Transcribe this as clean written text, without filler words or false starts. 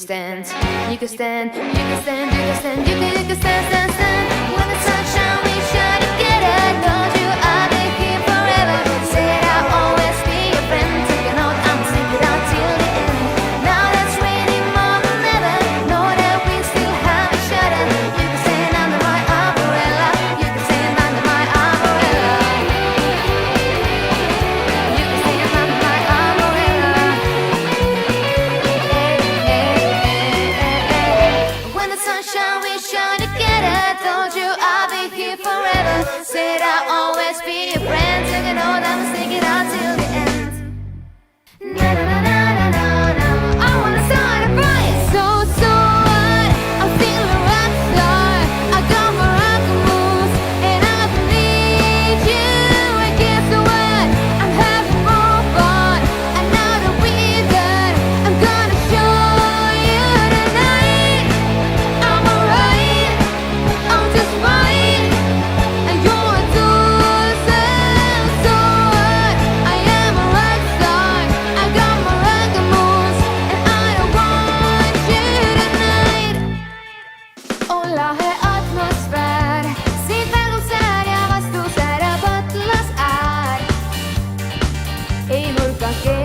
stand, you can stand, you can stand, you can stand, you can stand, stand, stand. When the sunshine we shine together, told you I'll be here forever. Said I'll always be your friend. Took an oath, I'ma stick it out till the end. Now that's raining more than ever. Know that we still have each other. You can stand under my umbrella. You can stand under my umbrella. You can stand under my umbrella. When the sunshine we shine together, told you I'll be here forever. Said I'll always be your friend. Took an oath, I'ma stick it out till the end. Na na na na na na na. I wanna start a fight. So what? I'm still a rock star. I got my rock moves, and I believe you. And guess what? I'm having more fun. Another weekend, I'm gonna show you tonight. I'm alright, I'm just fine, and you're a loser. So what? I am a rock star. I got my rock moves, and I don't want you tonight. Olla है atmosfär, siit välgusääd ja vastusääd ja põtlas ääd. Ei nurka keegi.